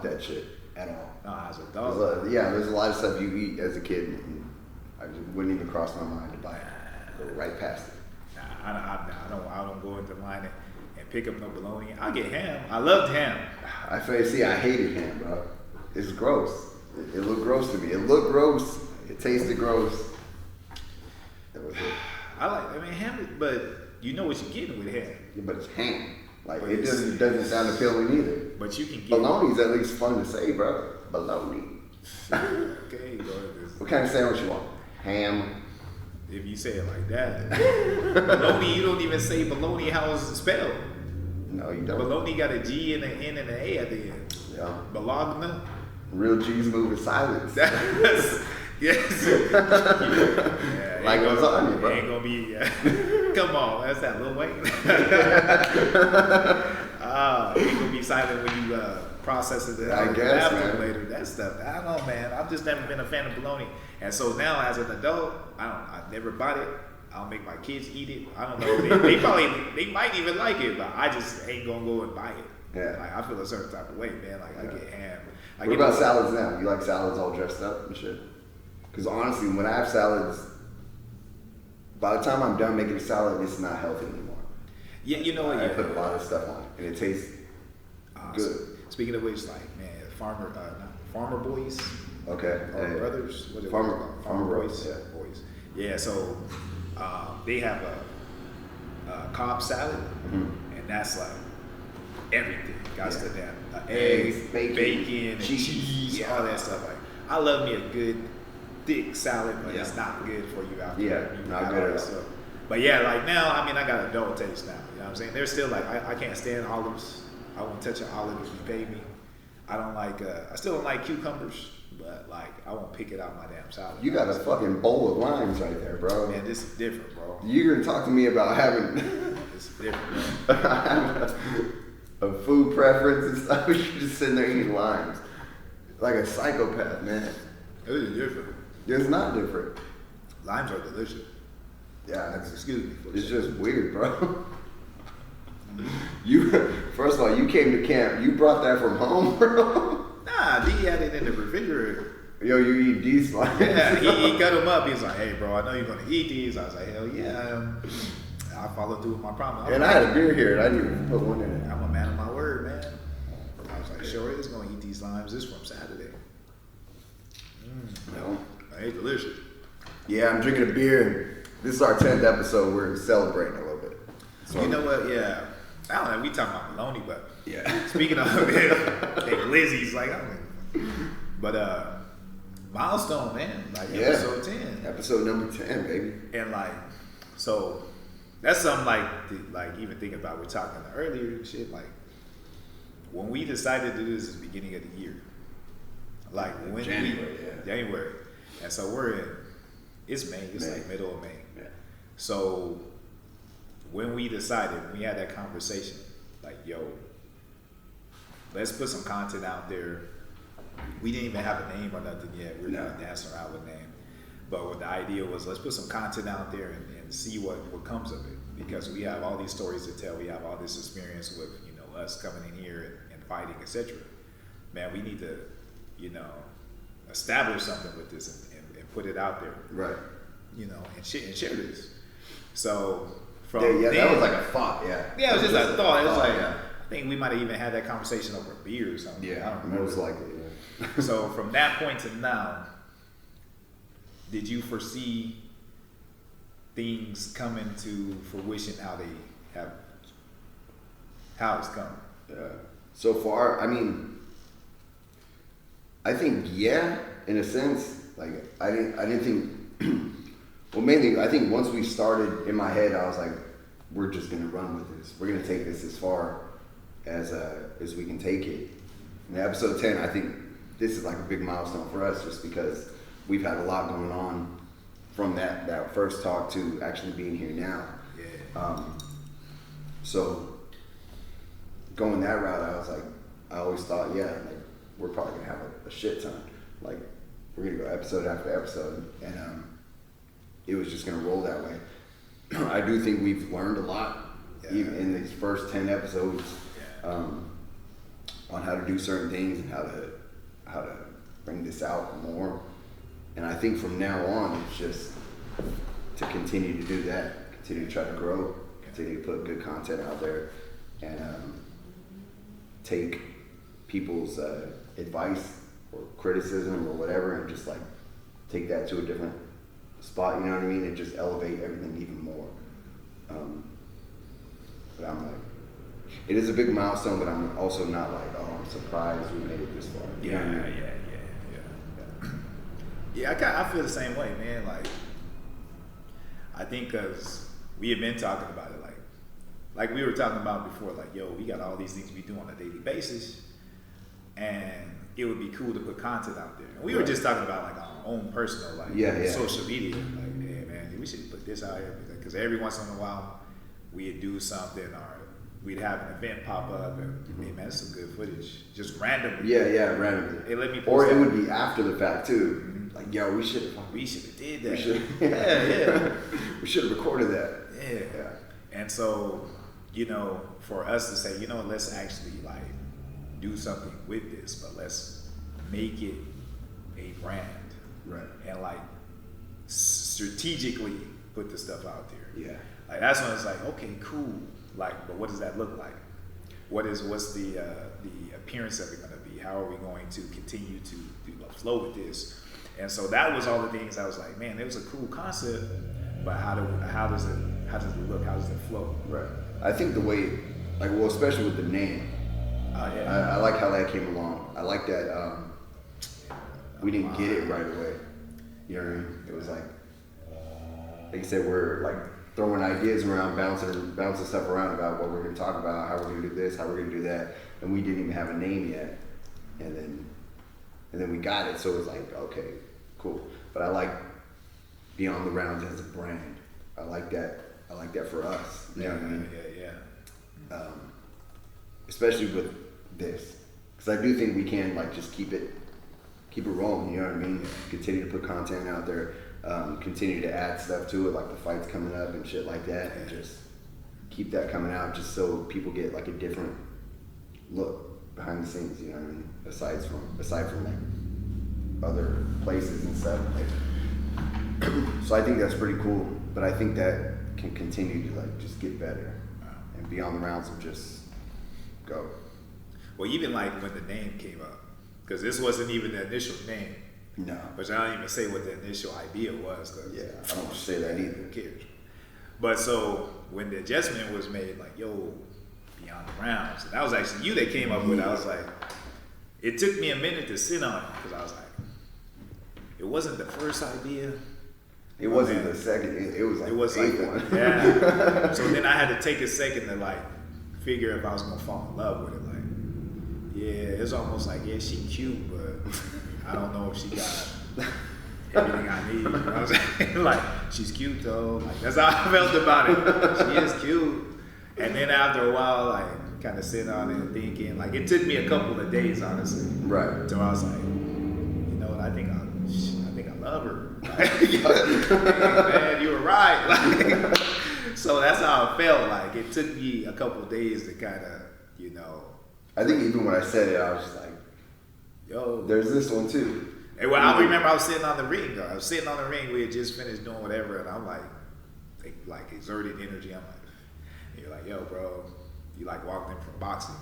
that shit at all. Nah, as a dog. There's a lot of stuff you eat as a kid, and I just wouldn't even cross my mind to buy it. Go right past it. Nah, I don't go into line and pick up no bologna. I get ham. I loved ham. I hated ham, bro. It's gross. It looked gross to me. It looked gross. It tasted gross. That was it. Ham, but you know what you're getting with ham. Yeah, but it's ham. Like, it doesn't sound appealing either. But you can get... Bologna's at least fun to say, bro. Bologna. Okay, what kind of sandwich you want? Ham. If you say it like that. Bologna, you don't even say bologna how it's spelled. No, you don't. Bologna got a G and an N and an A at the end. Yeah. Bologna. Real G's move in silence. Yes. Like lasagna, bro. Ain't gonna be. Come on, that's that Lil Wayne. Ain't gonna be silent when you process it. I guess, man. Later. That stuff. I don't know, man. I've just never been a fan of bologna, and so now as an adult, I never bought it. I'll make my kids eat it. I don't know. They might even like it, but I just ain't gonna go and buy it. Yeah. Like, I feel a certain type of way, man. Like, I get ham. What about salads now? You like salads all dressed up and shit? Because honestly, when I have salads, by the time I'm done making a salad, it's not healthy anymore. Yeah, you know what? I put a lot of stuff on it, and it tastes good. Speaking of which, like, man, Farmer Boys. Okay. Or Brothers. What Farmer Boys. Yeah. Boys. Yeah. So they have a Cobb salad, and that's like everything. Got to them. Eggs, bacon, and cheese, all that stuff. Like, I love me a good thick salad, but it's not good for you after. Not good at all. But yeah, like now, I got adult taste now. You know what I'm saying? They're still like, I can't stand olives. I won't touch an olive if you pay me. I don't like. I still don't like cucumbers, but like I won't pick it out my damn salad. You got a fucking bowl of limes right there, bro. Man, this is different, bro. You're gonna talk to me about having. It's different, bro. A food preference and stuff. You're just sitting there eating limes, like a psychopath, man. It is different. It's not different. Limes are delicious. Yeah, excuse me. It's just weird, bro. You first of all, you came to camp. You brought that from home, bro. Nah, D had it in the refrigerator. Yo, you eat these limes? Yeah, he cut them up. He was like, "Hey, bro, I know you're gonna eat these." I was like, "Hell yeah." I followed through with my promise. And I had a beer here, and I didn't even put one in it. I'm a man of my word, man. I was like, sure is gonna eat these limes. This from Saturday. No. It's delicious. Yeah, I'm drinking a beer, and this is our 10th episode. We're celebrating a little bit. So, you know what? Yeah. I don't know. We talking about bologna, but yeah. Speaking of it, Lizzie's like, but Milestone, man. Like episode 10. Episode number 10, baby. And like, so that's something like even thinking about. We're talking earlier shit. Like when we decided to do this at the beginning of the year, like when January, and so it's May. It's like middle of May. Yeah. So when we decided, we had that conversation, like, yo, let's put some content out there. We didn't even have a name or nothing yet. We were kind of dancing around with a name. But what the idea was, let's put some content out there and see what comes of it. Because we have all these stories to tell. We have all this experience with, us coming in here and fighting, etc. Man, we need to, establish something with this and put it out there. Right. And share this. So from that was like a thought, Yeah, it was just a thought. It was like, I think we might have even had that conversation over a beer or something. Yeah, I don't remember. most likely, yeah. So from that point to now, did you foresee things coming to fruition how it's come? So far, I think in a sense. Like I didn't think. Well, mainly I think once we started, in my head I was like, we're just gonna run with this. We're gonna take this as far as we can take it. In episode 10, I think this is like a big milestone for us, just because we've had a lot going on from that first talk to actually being here now. Yeah. So going that route, I was like, I always thought, we're probably gonna have a shit ton. Like we're gonna go episode after episode, and it was just gonna roll that way. I do think we've learned a lot, even in these first 10 episodes. on how to do certain things and how to bring this out more. And I think from now on, it's just to continue to do that, continue to try to grow, continue to put good content out there, and take people's advice or criticism or whatever, and just like take that to a different spot. You know what I mean? And just elevate everything even more. But I'm like, it is a big milestone, but I'm also not like, oh, I'm surprised we made it this far. You know what I mean? Yeah, I feel the same way, man. Like, I think because we have been talking about it, like we were talking about before, like, yo, we got all these things we do on a daily basis, and it would be cool to put content out there. And we were just talking about like our own personal, like social media. Like, hey, man, we should put this out here because every once in a while we'd do something, or we'd have an event pop up, and hey, man, that's some good footage, just randomly. Yeah, randomly. Hey, let me post or it that. would be after the fact too. Mm-hmm. Like, yo, we should have did that. We should, yeah. We should have recorded that. Yeah. And so, you know, for us to say, you know, let's actually like do something with this, but let's make it a brand, right? And like strategically put the stuff out there. Yeah. Like that's when it's like, okay, cool. Like, but what does that look like? What's the appearance of it going to be? How are we going to continue to flow with this? And so that was all the things I was like, man, it was a cool concept, but how does it look? How does it flow? Right. I think the way, like, well, especially with the name, I like how that came along. I like that we didn't get it right away. You know what I mean? It was like you said, we're like throwing ideas around, bouncing stuff around about what we're going to talk about, how we're going to do this, how we're going to do that, and we didn't even have a name yet. And then we got it, so it was like, okay, cool. But I like Beyond the Rounds as a brand. I like that for us. You know what I mean? Yeah. Especially with this, because I do think we can like just keep it rolling. You know what I mean? Continue to put content out there. Continue to add stuff to it, like the fights coming up and shit like that, and just keep that coming out, just so people get like a different look behind the scenes. You know what I mean? Aside from like other places and stuff. Like, so I think that's pretty cool. But I think that can continue to like just get better, and Beyond the Rounds will just go. Well, even like when the name came up, because this wasn't even the initial name. No. Which I don't even say what the initial idea was. Yeah, I don't say that either. Who cares? But so when the adjustment was made, like, yo, Beyond the Rounds, and that was actually you that came up with it. I was like, it took me a minute to sit on it, because I was like, it wasn't the first idea. It wasn't the second. It was like the eighth one. Yeah. So then I had to take a second to like figure if I was gonna fall in love with it. Like, yeah, it's almost like, yeah, she cute, but I don't know if she got everything I need. You know what I'm saying? Like, she's cute though. Like, that's how I felt about it. She is cute. And then after a while, like, kind of sitting on it and thinking, like, it took me a couple of days, honestly. Right. So I was like, you know what? I think I love her. Hey, man, you were right. Like, so that's how it felt. Like, it took me a couple of days to kind of, you know. I think even when I said it, I was just like, yo, there's this one too. Hey, well, I remember I was sitting on the ring, though. I was sitting on the ring. We had just finished doing whatever, and I'm like exerting energy. I'm like, and you're like, yo, bro, you like walked in from boxing.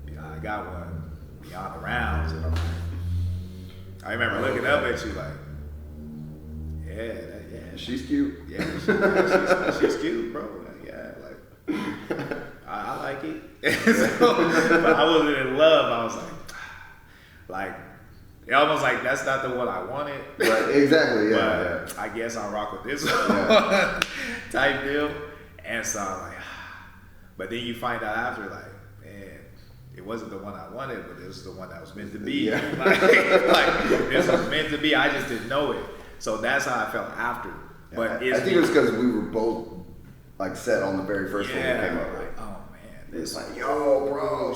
You know, I got one Beyond the Rounds, and I'm like, I remember looking up at you like, yeah. She's cute. Yeah, she's cute, bro. Yeah, like, I like it. So, but I wasn't in love. I was like, it almost like that's not the one I wanted. Right, exactly, yeah. But I guess I'll rock with this one type deal. And so I'm like, but then you find out after, like, man, it wasn't the one I wanted, but it was the one that was meant to be. Yeah. like this was meant to be. I just didn't know it. So that's how I felt after. But I think it was because we were both like set on the very first one that came up. Like, oh man, this like, yo, bro.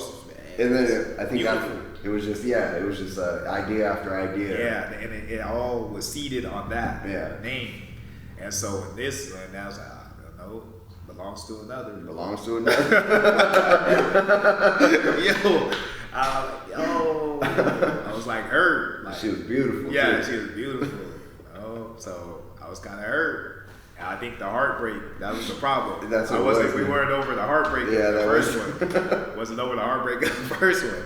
And then I think after it was just idea after idea. Yeah, and it all was seeded on that name. And so in this, and I was like, no, belongs to another. Belongs to another. Yo, I was like hurt. Like, she was beautiful. Yeah, too. she was beautiful. So I was kind of hurt. And I think the heartbreak, that was the problem. That's what it was, we man. weren't over the heartbreak Yeah, of the that first was- one. Wasn't over the heartbreak of the first one.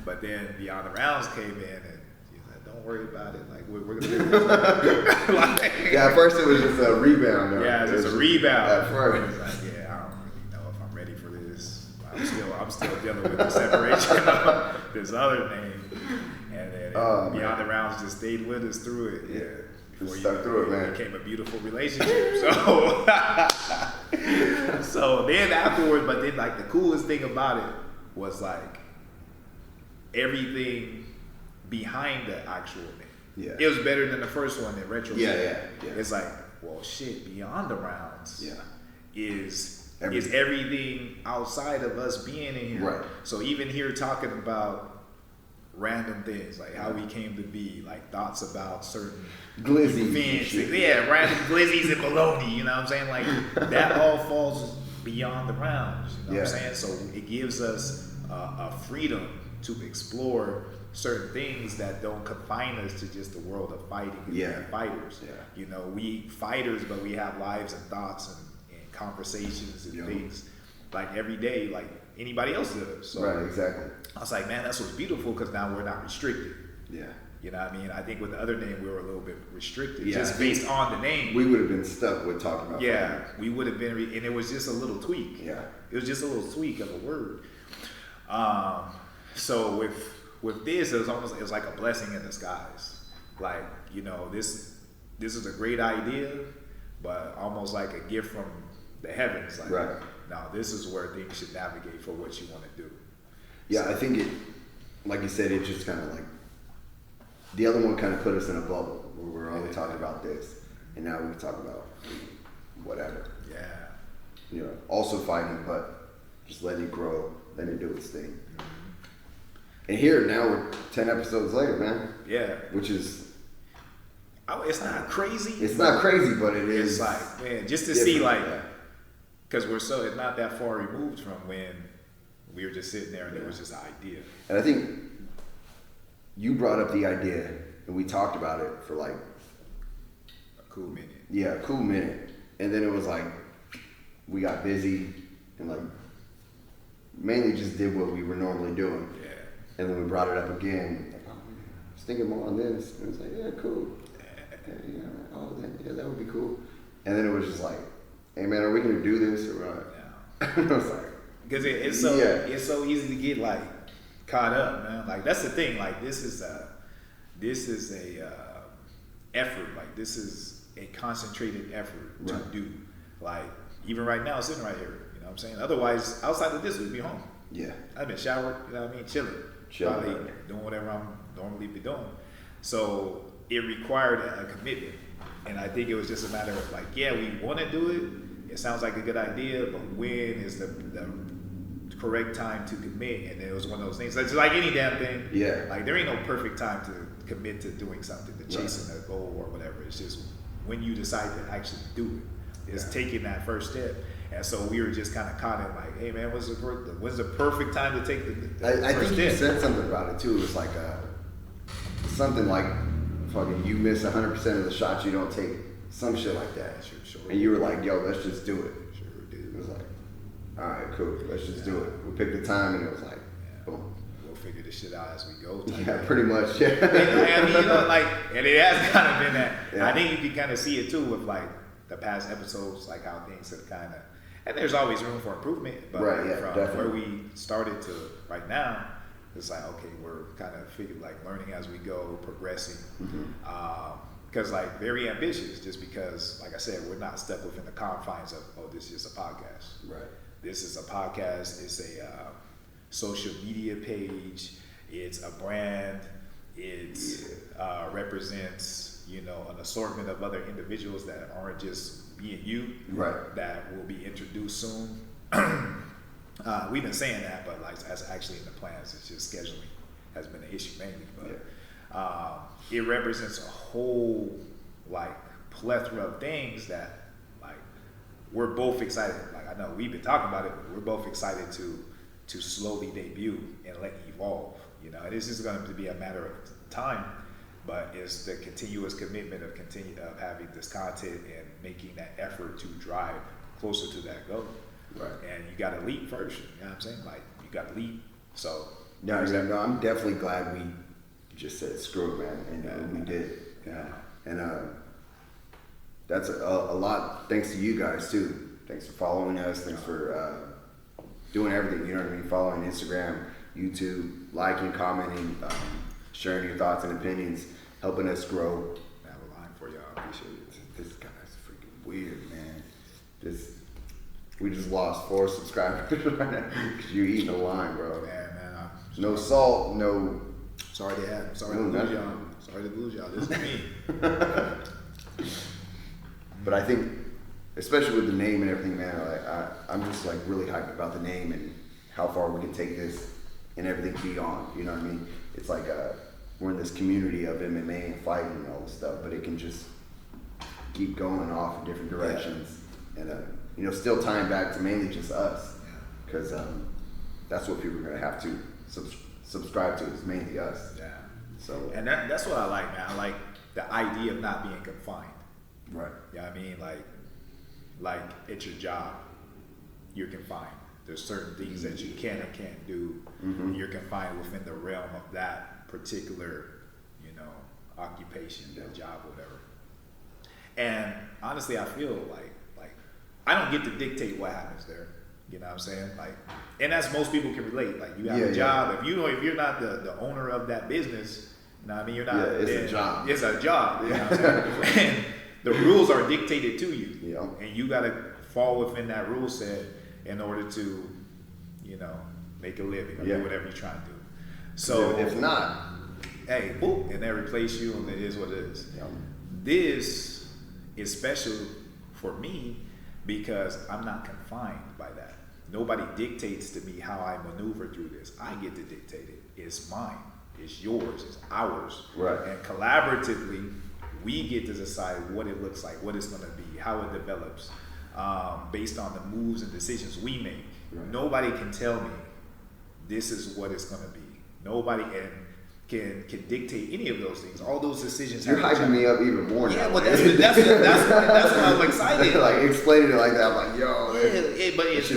But then Beyond the Rounds came in and she was like, don't worry about it. Like, we're going to do this. Like, Yeah, at first it was just a rebound. Though. yeah, It it's was a rebound. At first. It's like, yeah, I don't really know if I'm ready for this. I'm still dealing with the separation of this other name. And then Beyond the Rounds just stayed with us through it. Yeah. Before Stuck through it, man. became a beautiful relationship. So then afterward, but then like the coolest thing about it was like everything behind the actual name. Yeah. It was better than the first one in retrospect. Yeah. It's like, well, shit, Beyond the Rounds Yeah. is Everything. everything outside of us being in here. Right. So even here talking about random things, like how we came to be, like thoughts about certain Glizzies and events, shit. yeah, random glizzies and bologna, you know what I'm saying? Like that all falls beyond the rounds, you know what I'm Yeah. saying? So it gives us a freedom to explore certain things that don't confine us to just the world of fighting and Yeah. being fighters. Yeah. You know, we fighters, but we have lives and thoughts and conversations and Yeah. things like every day, like anybody else does. So Right, exactly. I was like, man, that's what's beautiful because now we're not restricted. Yeah. You know what I mean? I think with the other name, we were a little bit restricted Yeah, just I think based on the name. We would have been stuck with talking about Yeah, we would have been, and it was just a little tweak. Yeah. It was just a little tweak of a word. So with this, it was like a blessing in disguise. Like, you know, this is a great idea, but almost like a gift from the heavens. Like, Right. now this is where things should navigate for what you want to do. Yeah, I think it, like you said, it just kind of like, the other one kind of put us in a bubble where we're only talking about this, and now we can talk about whatever. Yeah. You know, also fighting, but just letting it grow, letting it do its thing. And here, now we're 10 episodes later, man, Yeah. which is, It's not crazy. it's not crazy, but it is. It's like, man, just to different, see, like, yeah. because it's not that far removed from when we were just sitting there and it was just an idea. And I think you brought up the idea, and we talked about it for like, A cool minute. yeah, a cool minute. And then it was like, we got busy and like, mainly just did what we were normally doing. Yeah. And then we brought it up again. Like, oh, man, I was thinking more on this. And it was like, yeah, cool. Yeah, that would be cool. And then it was just like, hey man, are we gonna do this or what? Yeah. I was like, Because it's so easy to get like caught up, man. Like that's the thing. Like this is a effort. Like this is a concentrated effort to Right. do. Like even right now, sitting right here. You know what I'm saying? Otherwise, outside of this, we'd be home. yeah, I've been showered. You know what I mean? Chilling. Probably doing whatever I'm normally be doing. So it required a commitment. And I think it was just a matter of like, yeah, we want to do it. It sounds like a good idea, but when is the correct time to commit? And it was one of those things. It's like any damn thing. Yeah. Like there ain't no perfect time to commit to doing something, to chasing a goal or whatever. It's just when you decide to actually do it. It's taking that first step. And so we were just kind of caught in like, hey man, when's the perfect time to take the I first think you step? said something about it too. It was like something like, fucking, you miss 100% of the shots you don't take, some shit like that. Sure. And you were like, yo, let's just do it. Sure, dude. It was like, all right, cool, let's just do it. We picked the time, and it was like, boom. We'll figure this shit out as we go. type Yeah, thing. pretty much. Yeah. I mean, you know, like, and it has kind of been that. Yeah. I think you can kind of see it too with like the past episodes, like how things have kind of, and there's always room for improvement. But Right, yeah, from definitely. where we started to right now, it's like, okay, we're kind of learning as we go, progressing. Because like very ambitious, just because, like I said, we're not stuck within the confines of, oh, this is a podcast. Right. This is a podcast. It's a social media page. It's a brand. It represents, an assortment of other individuals that aren't just me and you. Right. That will be introduced soon. We've been saying that, but like that's actually in the plans. It's just scheduling has been an issue mainly, but it represents a whole like plethora of things that like we're both excited. Like I know we've been talking about it, but we're both excited to to slowly debut and let evolve. You know, this is going to be a matter of time, but it's the continuous commitment of having this content and making that effort to drive closer to that goal. Right. And you got to leap first. You know what I'm saying? Like, you got to leap. So No, I'm definitely glad we just said screw it, man, and we did. Yeah. And that's a lot thanks to you guys too. Thanks for following us. Thanks for doing everything. You know what I mean? Following Instagram, YouTube, liking, commenting, sharing your thoughts and opinions, helping us grow. I have a line for y'all. I appreciate it. This guy's freaking weird, man. We just lost 4 subscribers right now because you're eating a line, bro. Man, No salt, no. Sorry to lose y'all. Sorry to lose y'all. This is me. But I think, especially with the name and everything, man, I'm just like really hyped about the name and how far we can take this and everything beyond. You know what I mean? It's like we're in this community of MMA and fighting and all this stuff, but it can just keep going off in different directions, and still tying back to mainly just us, because that's what people are gonna have to subscribe to, is mainly us. Yeah. So and that's what I like, man. I like the idea of not being confined. right. You know what I mean? Like it's your job. You're confined. There's certain things that you can and can't do. Mm-hmm. You're confined within the realm of that particular, occupation, that job, whatever. And honestly, I feel like I don't get to dictate what happens there. You know what I'm saying? Like, and that's most people can relate. Like, you have a job. If you're not the owner of that business, you know what I mean? You're not. Yeah, it's a job. It's a job. You know what I'm saying? And the rules are dictated to you. Yeah. And you got to fall within that rule set in order to, make a living or do whatever you're trying to do. So if not, hey, boop, and they replace you, and it is what it is. Yeah. This is special for me because I'm not confined by that. Nobody dictates to me how I maneuver through this. I get to dictate it. It's mine. It's yours. It's ours. Right. And collaboratively, we get to decide what it looks like, what it's going to be, how it develops, based on the moves and decisions we make. Right. Nobody can tell me this is what it's going to be. Nobody can dictate any of those things. All those decisions. You're hyping me up even more now. Yeah, but that's why I was excited. Like, explaining it like that, I'm like, yo, but it's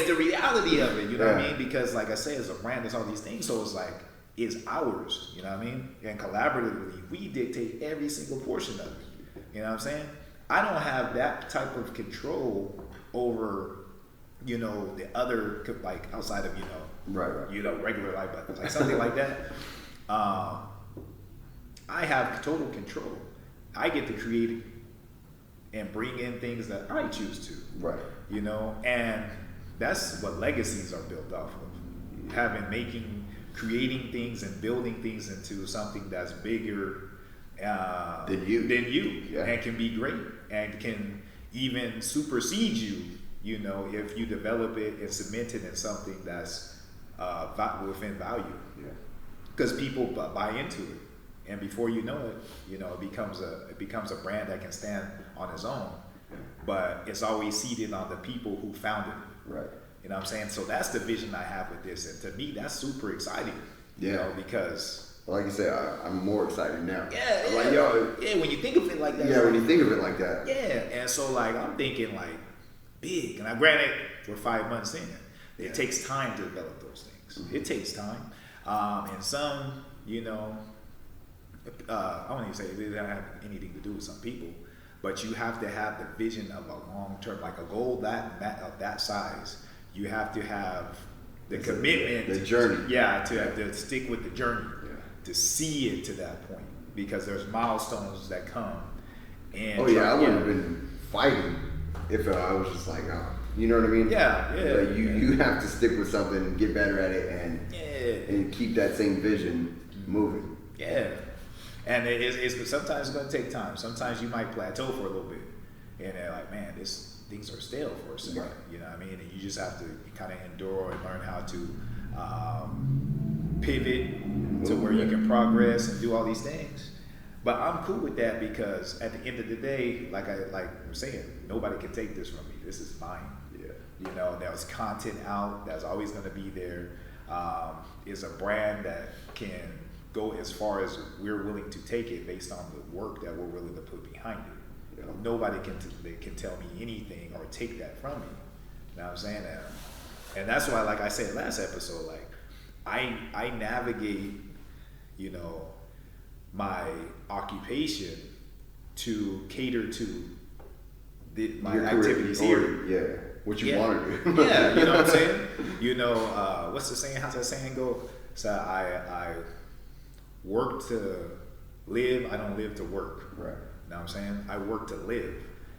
the reality of it. You know what I mean? Because, like I say, as a brand, there's all these things. So it's like, it's ours. You know what I mean? And collaboratively, we dictate every single portion of it. You know what I'm saying? I don't have that type of control over, the other, like, outside of, right. Regular life, but like something like that. I have total control. I get to create and bring in things that I choose to. Right. And that's what legacies are built off of. Creating things and building things into something that's bigger than you, and can be great and can even supersede you, if you develop it and cement it in something that's within value. Yeah. Because people buy into it, and before you know it, it becomes a brand that can stand on its own. Yeah. But it's always seated on the people who founded it. Right. You know what I'm saying? So that's the vision I have with this, and to me, that's super exciting. Yeah. Because, like you said, I'm more excited now. Yeah. I'm like, yo. Yeah, when you think of it like that. Yeah, when you think of it like that. Yeah, and so like I'm thinking like big, and I granted we're 5 months in. It takes time to develop those things. Mm-hmm. It takes time, and some, I won't even say it doesn't have anything to do with some people, but you have to have the vision of a long term, like a goal of that size. You have to have the commitment, the journey. Yeah, to stick with the journey, to see it to that point, because there's milestones that come. And I wouldn't have been fighting if I was just like, you know what I mean? Yeah. Like you have to stick with something, get better at it, and keep that same vision moving. Yeah, and it's sometimes it's going to take time. Sometimes you might plateau for a little bit, and they're like, man, things are stale for a second. Right. You know what I mean? And you just have to kind of endure and learn how to pivot to where you can progress and do all these things. But I'm cool with that because at the end of the day, like I'm saying, nobody can take this from me. this is mine. Yeah. You know, there's content out that's always going to be there. It's a brand that can go as far as we're willing to take it based on the work that we're willing to put behind it. You know, nobody can tell me anything or take that from me. You know what I'm saying? And that's why, like I said last episode, like I navigate, you know, my occupation to cater to my Your activities career, here. Yeah, what you want to do. Yeah, you know what I'm saying? You know, what's the saying? How's that saying go? So I work to live, I don't live to work. Right. You know what I'm saying? I work to live.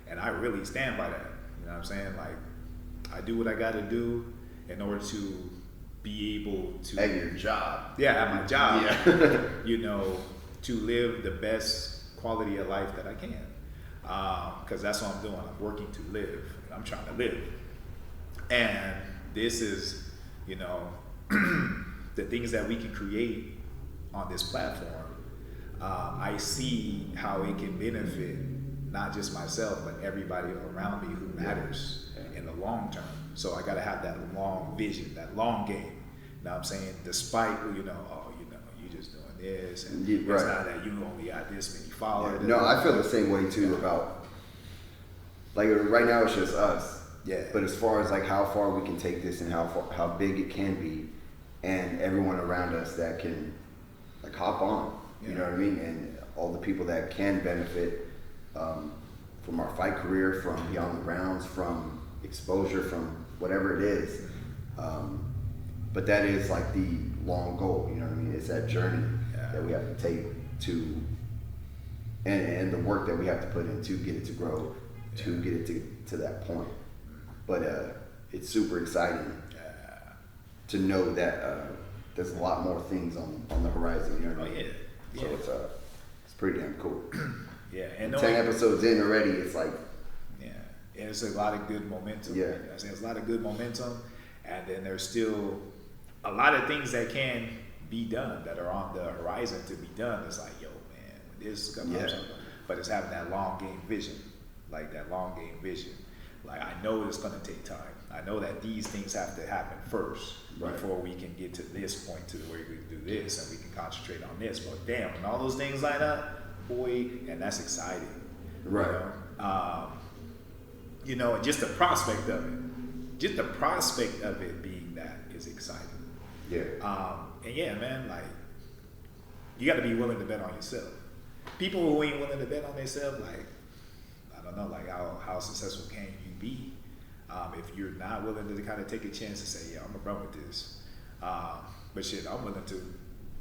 And I really stand by that. You know what I'm saying? Like, I do what I got to do in order to be able to... At your job. Yeah, at my job. Yeah. You know, to live the best quality of life that I can. Because that's what I'm doing. I'm working to live. I'm trying to live. And this is, you know, the things that we can create on this platform. I see how it can benefit not just myself, but everybody around me who matters in the long term. So I got to have that long vision, that long game. You know what I'm saying? Despite, you know, you just doing this, and it's not that you only got this many followers. No, I feel the same way too about, like, right now it's just us. Yeah. But as far as like how far we can take this and how big it can be, and everyone around us that can like hop on, you know what I mean, and all the people that can benefit from our fight career, from beyond the grounds, from exposure, from whatever it is. But that is like the long goal, you know what I mean? It's that journey that we have to take to, and the work that we have to put in to get it to grow, to get it to that point. But it's super exciting to know that there's a lot more things on the horizon, you know what I mean? So it's pretty damn cool. Yeah, and 10 episodes in already, it's like... Yeah, and it's a lot of good momentum. Yeah. You know what I'm saying? There's a lot of good momentum, and then there's still a lot of things that can be done, that are on the horizon to be done. It's like, yo, man, this is gonna happen. But it's having that long game vision, like that long game vision. Like, I know it's gonna take time. I know that these things have to happen first before we can get to this point to where we can do this and we can concentrate on this. But damn, when all those things line up, boy, and that's exciting. Right. You know, and just the prospect of it being that is exciting. Yeah. And yeah, man, like, you got to be willing to bet on yourself. People who ain't willing to bet on themselves, like, I don't know, like, how successful can you be if you're not willing to kind of take a chance and say, yeah, I'm gonna run with this. But shit, I'm willing to.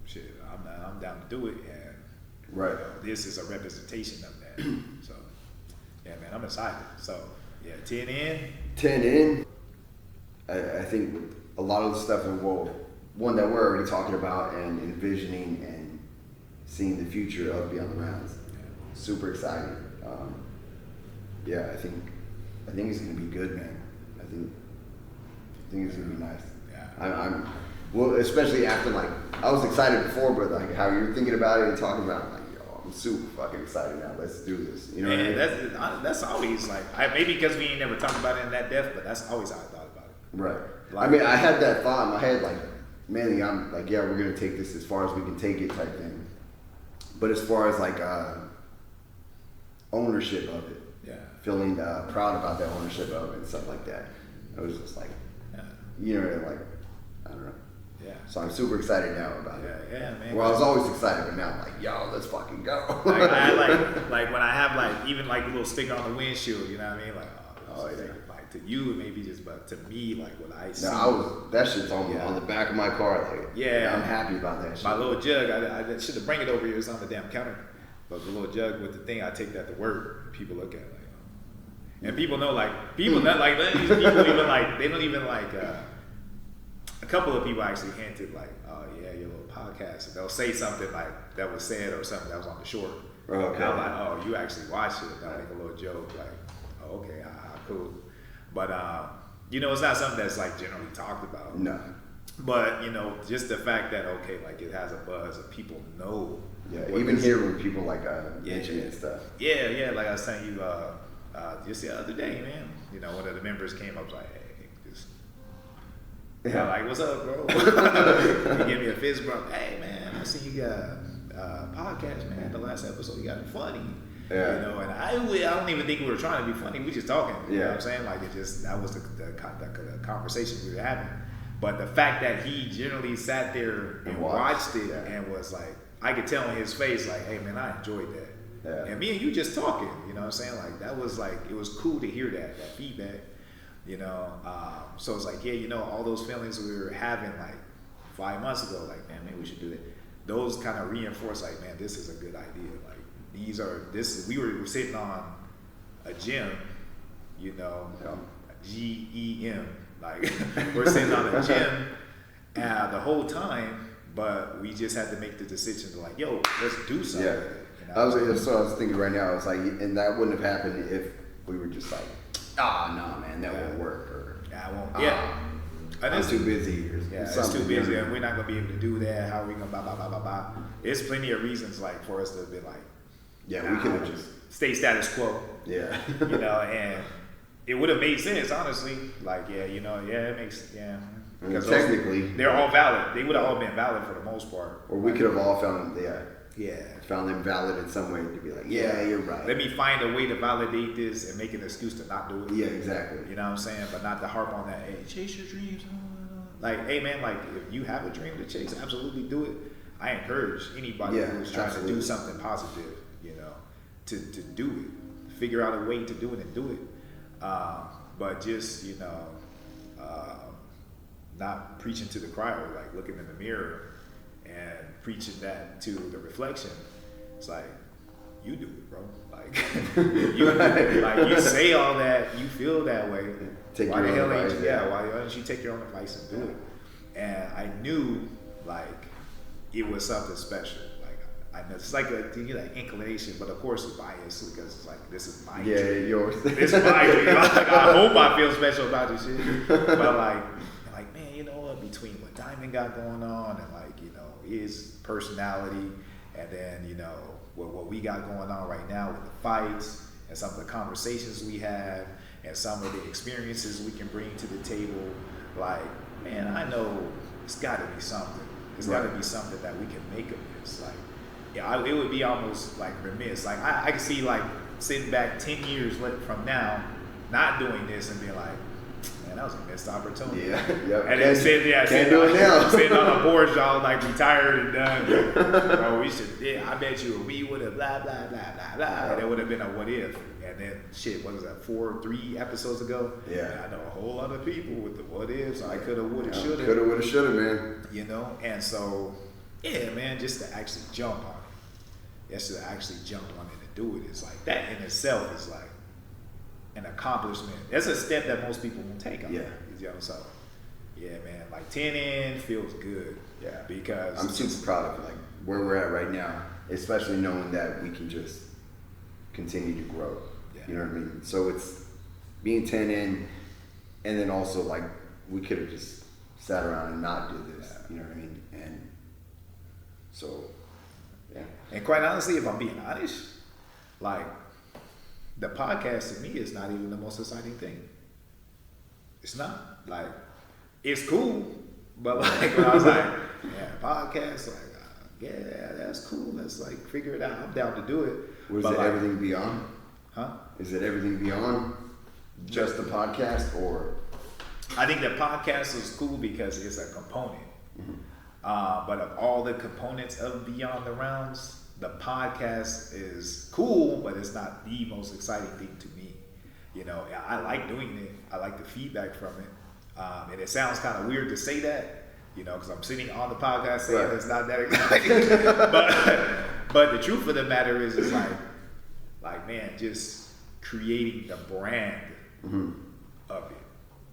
Shit, I'm down to do it, and you know, this is a representation of that. So, yeah, man, I'm excited. So, yeah, 10 in. I think with a lot of the stuff involved, one that we're already talking about and envisioning and seeing the future of Beyond the Rounds. Super exciting. I think it's gonna be good, man. I think it's gonna be nice. Yeah. I'm well, especially after, like, I was excited before, but like how you're thinking about it and talking about it, like, yo, I'm super fucking excited now. Let's do this. You know what I mean? That's always like, maybe because we ain't never talked about it in that depth, but that's always how I thought about it. Right. Like, I mean, I had that thought in my head, like, mainly I'm like, yeah, we're gonna take this as far as we can take it type thing. But as far as like ownership of it, feeling proud about that ownership of it and stuff like that, I was just like, you know, like, I don't know. Yeah. So I'm super excited now about it. Yeah, man. Well, I was always excited, but now I'm like, yo, let's fucking go. Like, I like when I have like even like a little sticker on the windshield, you know what I mean? Like, like to you maybe just, but to me, like what I see. That shit's on the back of my car. Like, I'm happy about that shit. My little jug, I should have bring it over here. It's on the damn counter. But the little jug with the thing, I take that to work. People look at it like, oh. And people know, like, people not like these people even like, they don't even like. A couple of people actually hinted like, oh yeah, your little podcast. And they'll say something like that was said or something that was on the short. Okay. And I'm like, oh, you actually watch it. And I make a little joke like, oh, okay, cool. But you know, it's not something that's like generally talked about. No. But you know, just the fact that like it has a buzz and people know. Yeah, even here when people like mention it and stuff. Yeah, like I was telling you just the other day, man. you know, one of the members came up like, hey, just, Yeah. like, what's up, bro? He gave me a fist bump. Hey, man, I see you got a podcast, man. The last episode, you got it funny. Yeah. You know, and I don't even think we were trying to be funny. We just talking. You know Yeah. what I'm saying? Like, that was the conversation we were having. But the fact that he generally sat there and watched it and was like, I could tell in his face, like, hey, man, I enjoyed that. Yeah. And me and you just talking, you know what I'm saying? Like, that was like, it was cool to hear that feedback, you know? So it's like, yeah, you know, all those feelings we were having like 5 months ago, like, man, maybe we should do that. Those kind of reinforce, like, man, this is a good idea. Like, we were sitting on a gym, you know, GEM, like, we're sitting on a gym the whole time, but we just had to make the decision to like, yo, let's do something. Yeah. You know? So I was thinking right now, I was like, and that wouldn't have happened if we were just like, no, man, that won't work, or I won't. Yeah. I'm too busy, or yeah, something. it's too busy, and we're not gonna be able to do that. How are we gonna blah blah blah blah blah? There's plenty of reasons like for us to be like, yeah, we could have just stay status quo. Yeah. You know, and it would have made sense, honestly. Like, yeah, you know, yeah, it makes, yeah. Because technically, they're all valid. They would have all been valid for the most part. Or we could have all found, yeah, found them valid in some way to be like, yeah, you're right. Let me find a way to validate this and make an excuse to not do it. Yeah, exactly. You know what I'm saying? But not to harp on that. Hey, chase your dreams. Like, hey, man, like if you have a dream to chase, absolutely do it. I encourage anybody who's trying to do something positive, you know, to do it. Figure out a way to do it and do it. But just, you know, not preaching to the crowd, like looking in the mirror and preaching that to the reflection. It's like, you do it, bro. Like, you say all that, you feel that way. Why don't you take your own advice and do it? And I knew, like, it was something special. Like, I know it's like that inclination, but of course it's biased because it's like, this is my dream. Yours. This is my dream. Like, I hope I feel special about this shit. But like, man, you know what? Between what Diamond got going on and like, you know, his personality, and then, you know, what we got going on right now with the fights and some of the conversations we have and some of the experiences we can bring to the table, like, man, I know it's got to be something. It's got to be something that we can make of this. Like, yeah, it would be almost like remiss. Like, I can see like sitting back 10 years from now, not doing this and being like, man, that was a missed opportunity. Yeah. And then sitting on a board, y'all like retired and done. Bro, we should. Yeah, I bet you we would have blah blah blah blah blah. And it would have been a what if. And then shit, what was that? 3 episodes ago? Yeah. I know a whole lot of people with the what ifs. I could have, would have, should have. Could have, would have, should have, man. You know, and so yeah, man, just to actually jump on it. Just to actually jump on it and do it is like that in itself is like an accomplishment. That's a step that most people won't take on. Yeah. You know, so yeah, man, like 10 in feels good. Yeah. Because I'm super proud of like where we're at right now, especially knowing that we can just continue to grow. Yeah. You know what I mean? So it's being 10 in, and then also like we could have just sat around and not do this. You know what I mean? And so yeah. And quite honestly, if I'm being honest, like the podcast to me is not even the most exciting thing. It's not. Like, it's cool, but like when I was like, yeah, podcast, like, yeah, that's cool. Let's like figure it out. I'm down to do it. Was but it like, everything beyond? Huh? Is it everything beyond just the podcast, or? I think the podcast is cool because it's a component. Mm-hmm. But of all the components of Beyond the Rounds, the podcast is cool, but it's not the most exciting thing to me. You know, I like doing it. I like the feedback from it. And it sounds kind of weird to say that, you know, because I'm sitting on the podcast saying it's not that exciting. but the truth of the matter is, it's like man, just creating the brand of it.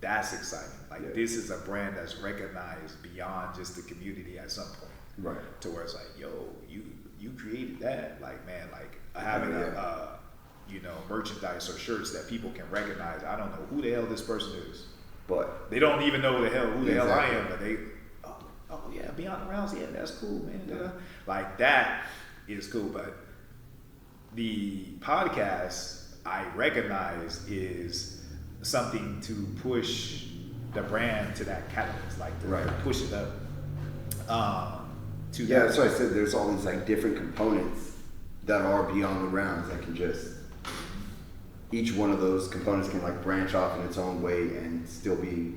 That's exciting. Like this is a brand that's recognized beyond just the community at some point. Right. To where it's like, yo, you created that. Like, man, like having a you know, merchandise or shirts that people can recognize. I don't know who the hell this person is. But they don't even know who the hell I am, but they oh yeah, Beyond the Rounds, yeah, that's cool, man. Yeah. Like that is cool. But the podcast I recognize is something to push the brand to that catalyst, like to Right. push it up. To Yeah, that. that's why I said there's all these like different components that are beyond the rounds that can just, each one of those components can like branch off in its own way and still be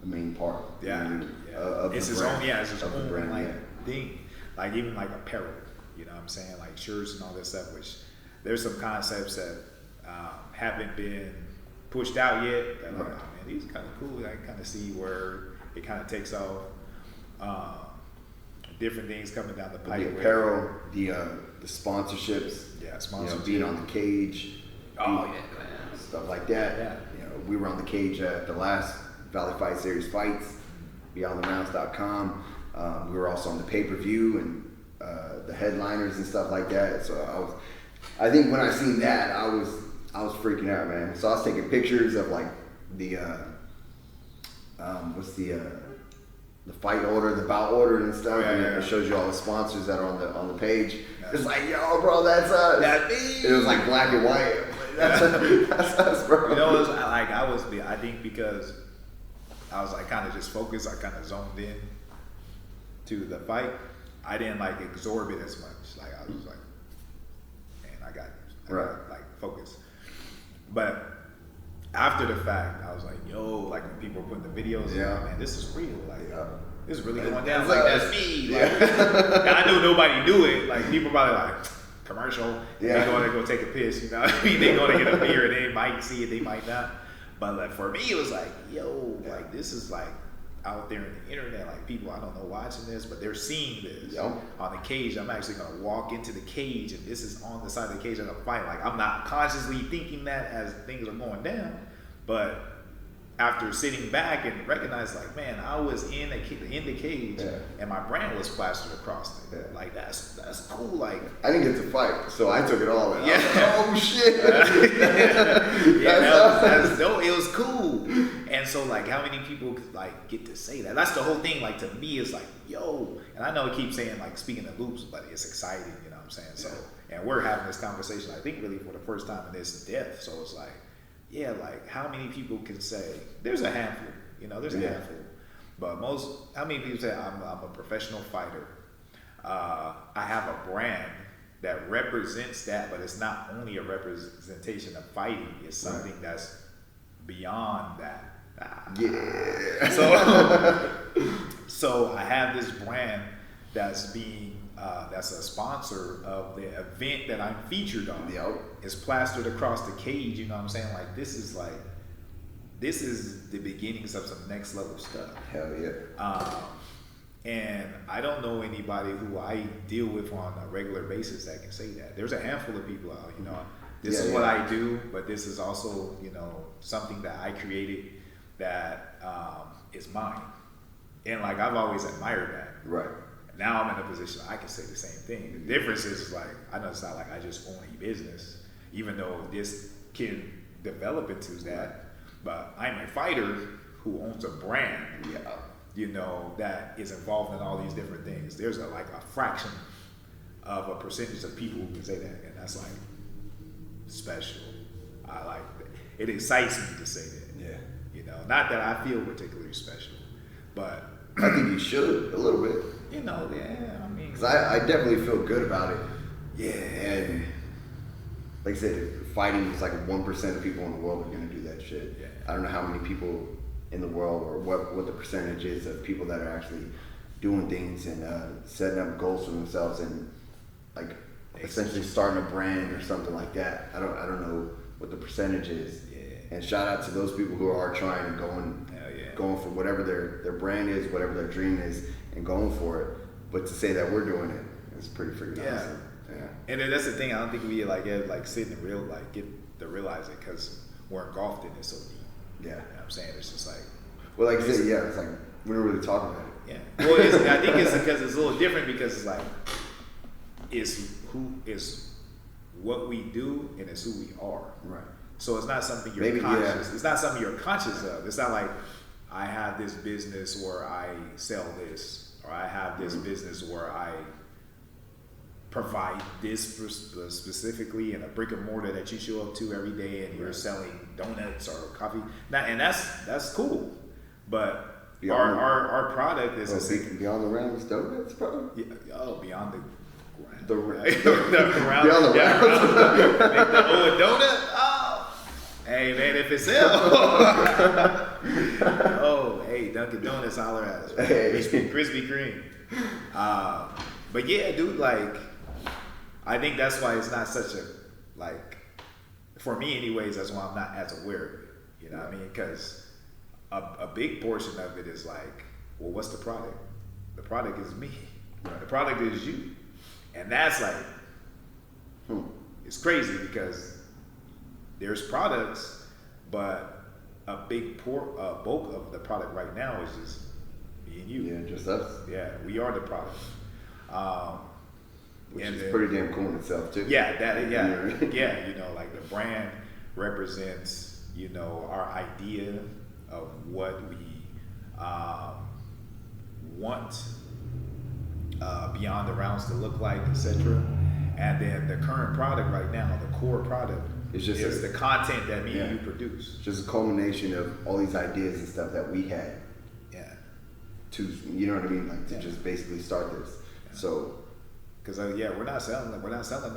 the main part. Yeah, you know, yeah. Of It's the its brand, own, yeah, it's its of the own brand, like yeah. thing. Like even like apparel, you know what I'm saying? Like shirts and all this stuff, which there's some concepts that haven't been pushed out yet. That like, Right. oh man, these are kind of cool. I can kind of see where it kind of takes off. Different things coming down the pipe. The apparel, the sponsorships, Yeah, you know, sponsorships. being on the cage, Oh yeah, man. stuff like that. Yeah. You know, we were on the cage at the last Valley Fight Series fights, beyondtherounds.com. We were also on the pay-per-view and the headliners and stuff like that. So I think when I seen that, I was freaking out, man. So I was taking pictures of like the the fight order, the bout order and stuff, Yeah, and yeah, it yeah. shows you all the sponsors that are on the page. Yeah. It's like, yo, bro, that's us. That's me. It was like black and white. That's us, bro. You know, I think because I was like kind of just focused, I kind of zoned in to the fight. I didn't like absorb it as much. Like I was like, man, I got Right. like focus. But after the fact, I was like, yo, like when people were putting the videos Yeah. out, man, this is real. Like Yeah. this is really That's going down. us. Like that's me. Like, and I knew nobody knew it. Like people probably like commercial. Yeah. They going to go take a piss. You know what I mean? They going to get a beer. They might see it. They might not. But like for me, it was like, yo, like this is like out there in the internet. Like people I don't know watching this, but they're seeing this Yep. on the cage. I'm actually gonna walk into the cage, and this is on the side of the cage of the fight. Like I'm not consciously thinking that as things are going down, but after sitting back and recognize, like, man, I was in the cage, Yeah. and my brand was plastered across it. Yeah. Like that's cool. Like I didn't get to fight, so I took it all in. Yeah. I was like, oh shit. yeah, That's that's dope. It was cool. And so like how many people like get to say that? That's the whole thing. Like to me it's like, yo, and I know it keeps saying like speaking in loops, but it's exciting, you know what I'm saying? So and we're having this conversation, I think really for the first time in this depth. So it's like, yeah, like how many people can say there's a handful, you know, there's a Yeah. handful. But how many people say I'm a professional fighter? I have a brand that represents that, but it's not only a representation of fighting, it's something that's beyond that. Yeah. So I have this brand that's that's a sponsor of the event that I'm featured on. Yep. It's plastered across the cage, you know what I'm saying? Like this is the beginnings of some next level stuff. Hell yeah. And I don't know anybody who I deal with on a regular basis that can say that. There's a handful of people out, you know. This is what I do, but this is also, you know, something that I created that is mine. And like I've always admired that. Right. Now I'm in a position I can say the same thing. The difference is like I know it's not like I just own a business, even though this can develop into that. But I'm a fighter who owns a brand. Yeah. You know, that is involved in all these different things. There's like a fraction of a percentage of people who can say that, and that's like special. I like it. It excites me to say that. Yeah. You know, not that I feel particularly special, but I think you should a little bit. you know, yeah. I mean, Because I definitely feel good about it. yeah, And like I said, fighting is like 1% of people in the world are going to do that shit. Yeah. I don't know how many people in the world or what the percentage is of people that are actually doing things and setting up goals for themselves and like essentially starting a brand or something like that. I don't know what the percentage is. Yeah. And shout out to those people who are trying and Hell yeah. going for whatever their brand is, whatever their dream is, and going for it. But to say that we're doing it is pretty freaking Yeah. awesome. Yeah. And then that's the thing. I don't think we like sit and get to realize it because we're engulfed in it so deep. Yeah. You know what I'm saying? It's just like, Well, like I said, yeah, it's like we don't really talk about it. yeah. Well, I think it's because it's a little different because it's like, it's what we do and it's who we are. Right. So it's not something you're Maybe, conscious. yeah. It's not something you're conscious of. It's not like I have this business where I sell this, or I have this business where I provide this specifically in a brick and mortar that you show up to every day, and you're selling donuts or coffee. Now, and that's cool, but our product is beyond the rounds donuts, probably. Beyond the the round, beyond the rounds. Make the old donut. Oh, hey man, if it's sell. Oh, hey, Dunkin' Donuts, holler at us. Hey. Krispy Kreme. But yeah, dude, like, I think that's why it's not such a, like, for me anyways, that's why I'm not as aware of it. You know what I mean? Because a big portion of it is like, well, what's the product? The product is me. Right. The product is you. And that's like, it's crazy because there's products, but a big bulk of the product right now is just me and you. Yeah, just us. Yeah, we are the product. Which is pretty damn cool in itself too. Yeah, yeah. You know, like the brand represents, you know, our idea of what we want Beyond the Rounds to look like, etc. And then the current product right now, the core product, is the content that me and you produce. Just a culmination of all these ideas and stuff that we had. Yeah. To, you know what I mean, like to just basically start this. Yeah. So. Because we're not selling nothing. We're not selling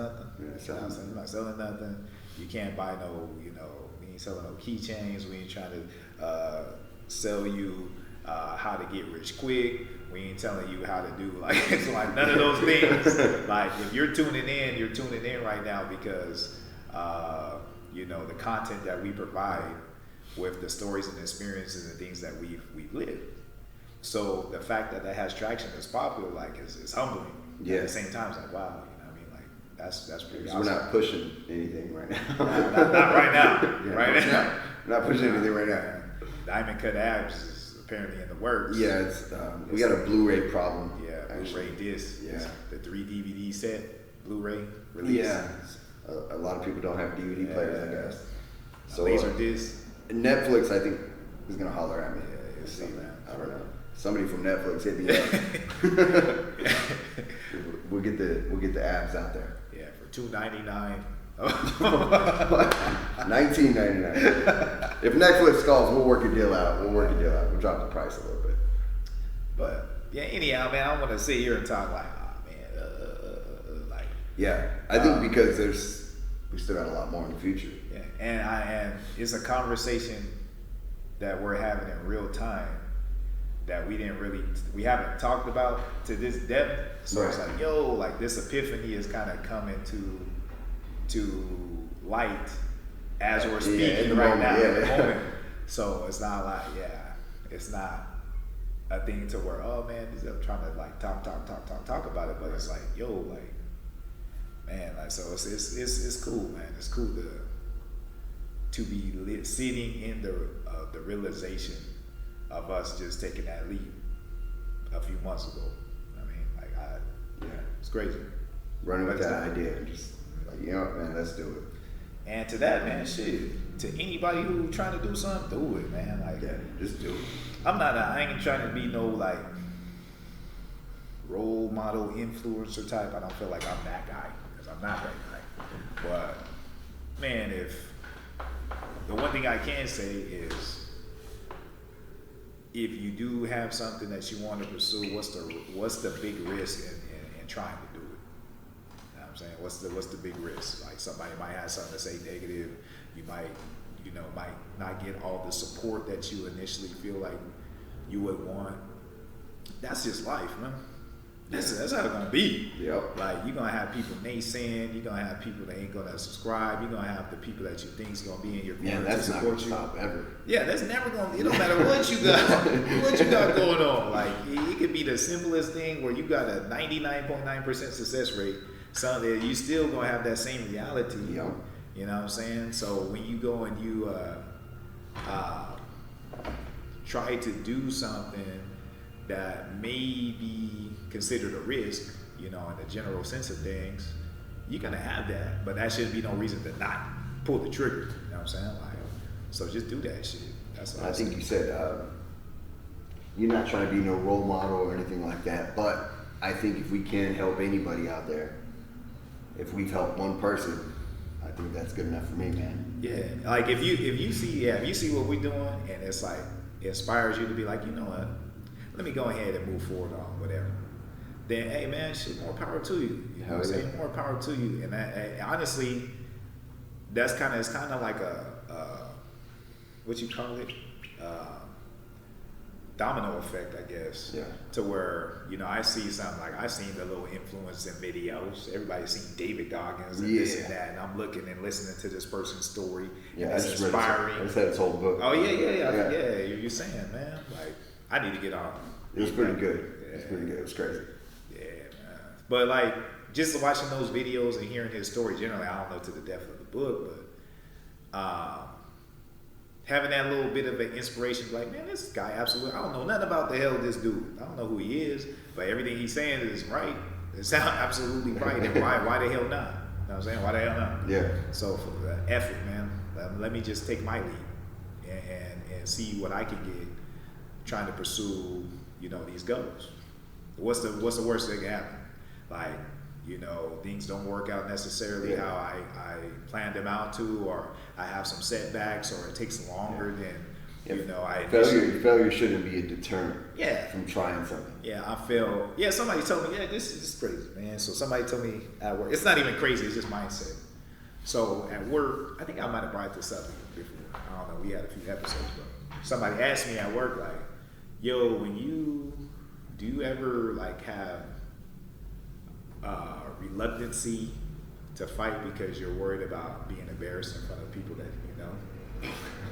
nothing. You can't buy no, you know, we ain't selling no keychains. We ain't trying to sell you how to get rich quick. We ain't telling you how to do like it's like none of those things. Like if you're tuning in right now because you know the content that we provide with the stories and experiences and things that we've lived. So the fact that has traction, is popular, like is humbling. Yeah. At the same time, it's like wow, you know what I mean? Like that's pretty awesome. We're not pushing anything right now. not right now. Yeah, right now. We're not pushing anything right now. Diamond cut abs is apparently in the works. Yeah, it's we got a Blu-ray problem. Yeah, actually. Blu-ray disc. Yeah. The 3 DVD set, Blu-ray release. Yeah. A lot of people don't have DVD players, I guess. So laser disc. Netflix, I think, is gonna holler at me. Yeah, you'll see, man. I don't know. Somebody from Netflix hit me up. We'll get the abs out there. Yeah, for $2.99. $19.99. If Netflix calls, we'll work a deal out. We'll drop the price a little bit. But yeah, anyhow, man, I don't want to sit here and talk like, like. Yeah, I think because we still got a lot more in the future. Yeah, and it's a conversation that we're having in real time that we haven't talked about to this depth. So It's like, like this epiphany is kind of coming to light as we're speaking right now in the moment. So it's not like, it's not a thing to where, oh man, I'm trying to like talk about it, but it's like, like, man, like, so it's cool, man. It's cool to be sitting in the realization of us just taking that leap a few months ago. I mean, like, it's crazy. Running with that idea and just like, man, let's do it. And to that, man, shit, to anybody who trying to do something, do it, man. Like, just do it. I ain't trying to be no like role model influencer type. I don't feel like I'm that guy because I'm not that guy. But man, if the one thing I can say is, if you do have something that you want to pursue, what's the big risk in trying to do it? You know what I'm saying? What's the big risk? Like somebody might have something to say negative. You might not get all the support that you initially feel like you would want. That's just life, man. That's how it's gonna be. Yep. Like you're gonna have people naysaying. You're gonna have people that ain't gonna subscribe. You're gonna have the people that you think is gonna be in your corner that's to support not you. Stop ever. Yeah, that's never gonna. It don't matter what you got, going on. Like it could be the simplest thing where you got a 99.9% success rate. So that you still gonna have that same reality. Yep. You know what I'm saying? So when you go and you try to do something that may be considered a risk, in the general sense of things, you're gonna have that, but that shouldn't be no reason to not pull the trigger. You know what I'm saying? Like, so just do that shit. That's what I think you said you're not trying to be no role model or anything like that, but I think if we can help anybody out there, if we've helped one person, I think that's good enough for me, man. Yeah, like if you see what we're doing, and it's like it inspires you to be like, you know what, let me go ahead and move forward on whatever. Then hey man, shit, more power to you. You know what I'm saying? More power to you. And I honestly, it's kind of like a what you call it, domino effect, I guess. Yeah. To where, you know, I see something like I've seen the little influence in videos. Everybody's seen David Goggins and this and that, and I'm looking and listening to this person's story. Yeah, and it's inspiring. I just had his whole book. Oh yeah. You're saying, man, like I need to get on. It was pretty good. Yeah. It was pretty good. It was crazy. Yeah, man. But like just watching those videos and hearing his story generally, I don't know to the depth of the book, but having that little bit of an inspiration, like, man, this guy absolutely, I don't know nothing about the hell this dude. I don't know who he is, but everything he's saying is right. It sounds absolutely right. And why the hell not? You know what I'm saying? Why the hell not? Yeah. So for the effort, man, let me just take my lead and see what I can get trying to pursue, you know, these goals. What's the worst that can happen? Like, you know, things don't work out necessarily how I planned them out to, or I have some setbacks, or it takes longer than, you know, failure shouldn't be a deterrent from trying something. Yeah, I feel, somebody told me, this is crazy, man. So somebody told me at work, it's not even crazy, it's just mindset. So at work, I think I might have brought this up before. I don't know, we had a few episodes, but somebody asked me at work, like, yo, do you ever like have reluctancy to fight because you're worried about being embarrassed in front of people that you know?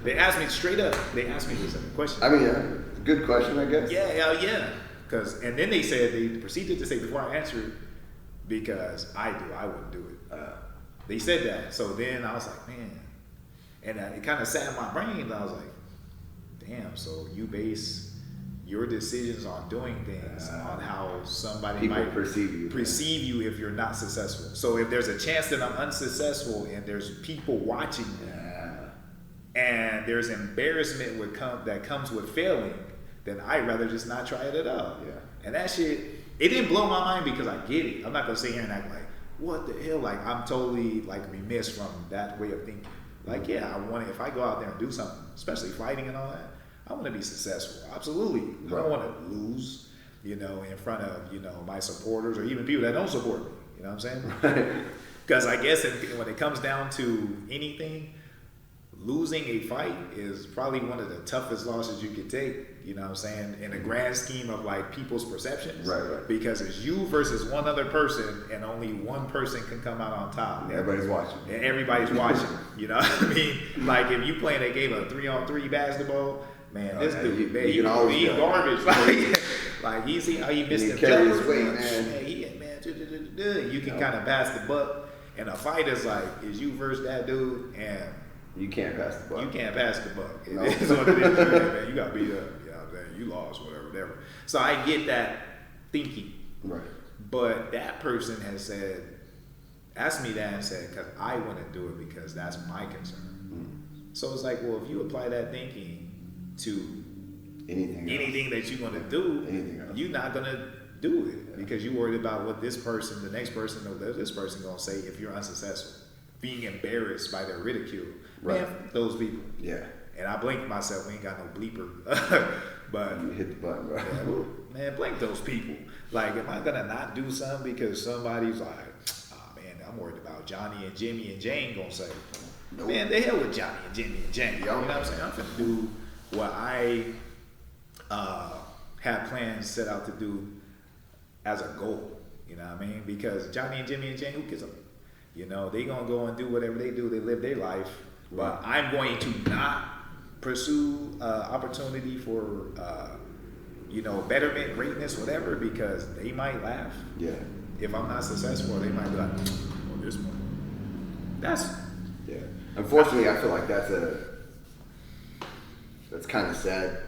They asked me straight up. They asked me this question. I mean, good question, I guess. Yeah. And then they proceeded to say before I answered, because I wouldn't do it. They said that. So then I was like, man, and it kind of sat in my brain. And I was like, damn. So you base your decisions on doing things on how somebody people might perceive you if you're not successful. So if there's a chance that I'm unsuccessful and there's people watching me, and there's embarrassment that comes with failing, then I'd rather just not try it at all. Yeah. And that shit, it didn't blow my mind because I get it. I'm not gonna sit here and act like, what the hell? Like I'm totally like remiss from that way of thinking. Like, I want to, if I go out there and do something, especially fighting and all that, I want to be successful. Absolutely. I don't want to lose, you know, in front of, you know, my supporters or even people that don't support me. You know what I'm saying? Right. Because I guess when it comes down to anything, losing a fight is probably one of the toughest losses you could take, you know what I'm saying, in the grand scheme of like people's perceptions. Right. Because it's you versus one other person, and only one person can come out on top. Everybody's watching. And everybody's watching. You know what I mean? Like if you playing a game of 3-on-3 basketball, man, this dude, man, he garbage. Like you see how he missed the jumper, man. You can kind of pass the buck, and a fight is like, is you versus that dude, and you can't pass the buck. You can't pass the buck. It's what it is, man. You got beat up. You know what I'm saying? You lost, whatever. So I get that thinking. Right. But that person has asked me that and said, because I want to do it because that's my concern. So it's like, well, if you apply that thinking to anything that you're going to do, you're not going to do it because you're worried about what this person, the next person, or this person going to say if you're unsuccessful. Being embarrassed by their ridicule. Right. Man, those people. Yeah. And I blinked myself. We ain't got no bleeper. But you hit the button, bro. Yeah, man, blink those people. Like, am I gonna not do something because somebody's like, man, I'm worried about Johnny and Jimmy and Jane gonna say. Nope. Man, the hell with Johnny and Jimmy and Jane. You know what I'm saying? I'm gonna do what I have plans set out to do as a goal. You know what I mean? Because Johnny and Jimmy and Jane, who gives a, you know, they gonna go and do whatever they do. They live their life. But I'm going to not pursue opportunity for, you know, betterment, greatness, whatever, because they might laugh. Yeah. If I'm not successful, they might be like, oh, this one. That's. Yeah. Unfortunately, I feel like that's kind of sad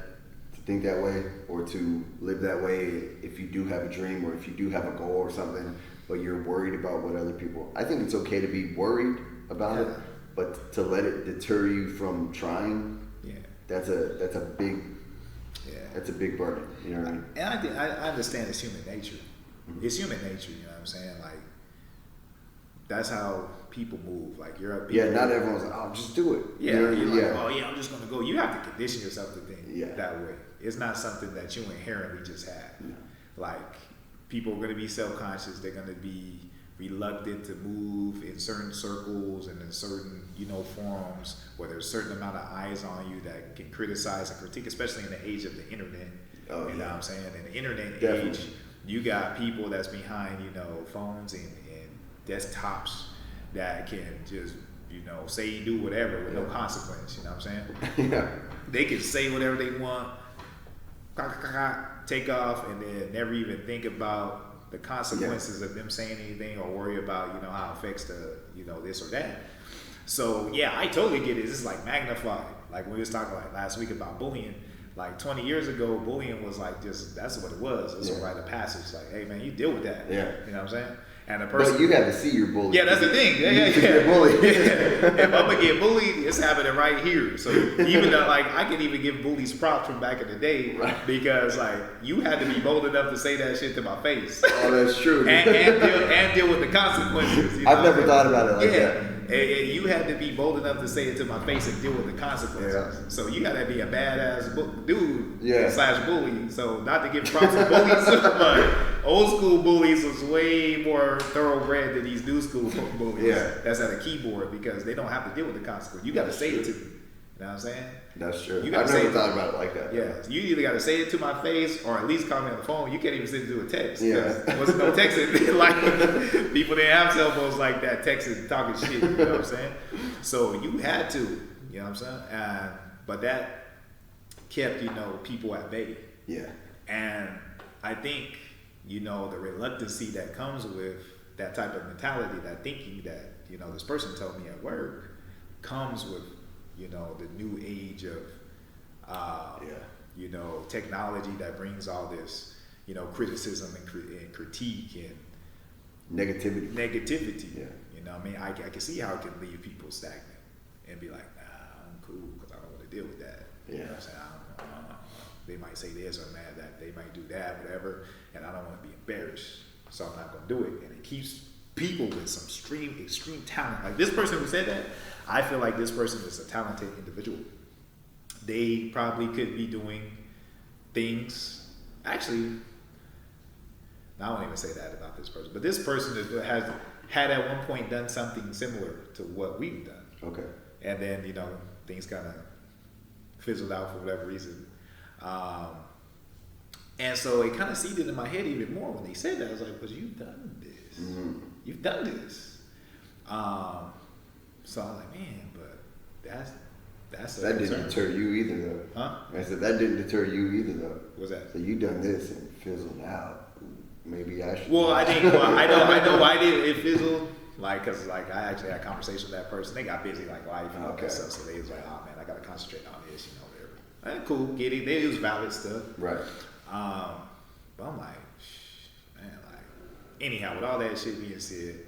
to think that way or to live that way if you do have a dream or if you do have a goal or something, but you're worried about what other people. I think it's okay to be worried about it. But to let it deter you from trying, that's a big burden. You know what I mean? And I understand it's human nature. Mm-hmm. It's human nature. You know what I'm saying? Like that's how people move. Like you're a Yeah, not everyone's like, oh, just do it. Yeah, You know, you're like, oh yeah, I'm just gonna go. You have to condition yourself to think Yeah. that way. It's not something that you inherently just have. No. Like people are gonna be self-conscious. They're gonna be reluctant to move in certain circles and in certain, forums where there's a certain amount of eyes on you that can criticize and critique, especially in the age of the internet. Oh, you know yeah. what I'm saying? In the internet Definitely. age, you got people that's behind, phones and desktops that can just, say do whatever with no consequence. You know what I'm saying? Yeah. They can say whatever they want, take off, and then never even think about the consequences of them saying anything or worry about, how it affects the, this or that. So yeah, I totally get it. This is like magnified. Like when we was talking like last week about bullying, like 20 years ago, bullying was like just, that's what it was. It's a rite of passage. Like, hey man, you deal with that. Yeah. You know what I'm saying? And the person. But you have to see your bully. Yeah, that's the thing. Yeah. Get bullied. If I'm gonna get bullied, it's happening right here. So even though, like, I can even give bullies props from back in the day, Right. because like you had to be bold enough to say that shit to my face, Oh, that's true. and deal with the consequences. I've never thought about it like that. And you had to be bold enough to say it to my face and deal with the consequences. Yeah. So you gotta be a badass dude Yeah. / bully. So not to give props to bullies, but old school bullies was way more thoroughbred than these new school bullies. Yeah. That's at a keyboard because they don't have to deal with the consequence. You gotta say it to me. You know what I'm saying? That's true. You gotta I've say never it. thought about it like that. Yeah, you either got to say it to my face or at least call me on the phone. You can't even send it to a text. Yeah. There wasn't no texting. Like, people didn't have cell phones like that, texting, talking shit. You know what I'm saying? So you had to, you know what I'm saying? But that kept, people at bay. Yeah. And I think, the reluctancy that comes with that type of mentality, that thinking that, this person told me at work, comes with, the new age of, technology that brings all this, criticism and critique and Negativity. Yeah. I can see how it can leave people stagnant and be like, nah, I'm cool because I don't want to deal with that. Yeah. You know what I'm saying? I don't, they might say this or mad that they might do that, whatever, and I don't want to be embarrassed, so I'm not going to do it. And it keeps people with some extreme talent. Like this person who said that, I feel like this person is a talented individual. They probably could be doing things. Actually, I won't even say that about this person. But this person has had at one point done something similar to what we've done. Okay. And then, things kind of fizzled out for whatever reason. And so it kind of seeded in my head even more when they said that. I was like, but you've done this. Mm-hmm. You've done this. So I was like, man, but that's a That concern. didn't deter you either, though. Huh? I said that didn't deter you either, though. What's that? So you done this and fizzled out. Maybe I should. Well, I think I know why it fizzled. Like, cause like I actually had a conversation with that person. They got busy like life and all Okay. that stuff. So they was like, oh man, I gotta concentrate on this, whatever. Cool, get it. They use valid stuff. Right. But I'm like, man, like, anyhow, with all that shit being said,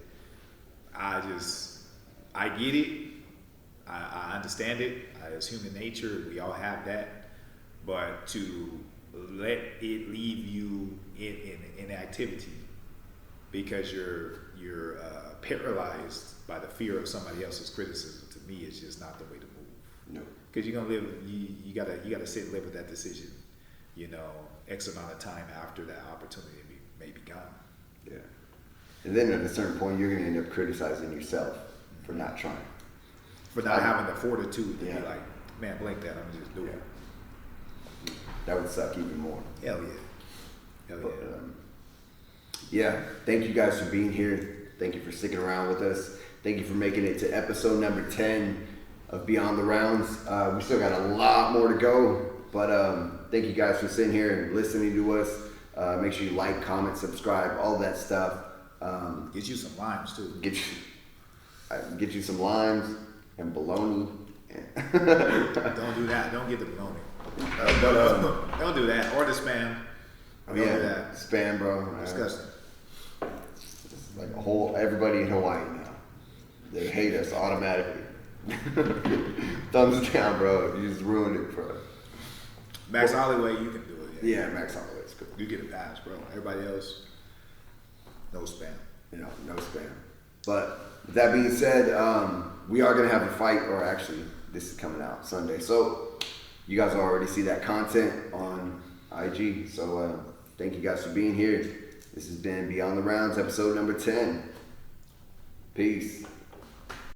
I get it. I understand it. It's human nature. We all have that. But to let it leave you in inactivity because you're paralyzed by the fear of somebody else's criticism, to me, is just not the way to move. No. Because you're gonna live, you gotta sit and live with that decision, X amount of time after that opportunity may be gone. Yeah. And then at a certain point, you're going to end up criticizing yourself for not trying. For not having the fortitude to Yeah. be like, man, blank that, I'm gonna just do it. That would suck even more. Hell yeah. Hell But, yeah. yeah, thank you guys for being here. Thank you for sticking around with us. Thank you for making it to episode number 10 of Beyond the Rounds. We still got a lot more to go, but thank you guys for sitting here and listening to us. Make sure you like, comment, subscribe, all that stuff. Get you some limes too. Get you some limes and bologna. Don't do that. Don't get the bologna. Don't do that. Or the spam. Oh, Don't yeah, do that. spam, bro. Disgusting. It's like everybody in Hawaii now. They hate us automatically. Thumbs down, bro. You just ruined it for us. Max Holloway, you can do it. Yeah, Max Holloway's good. You get a pass, bro. Everybody else, no spam. No spam. But with that being said, we are gonna have a fight, or actually, this is coming out Sunday. So you guys will already see that content on IG. So thank you guys for being here. This has been Beyond the Rounds, episode number 10. Peace.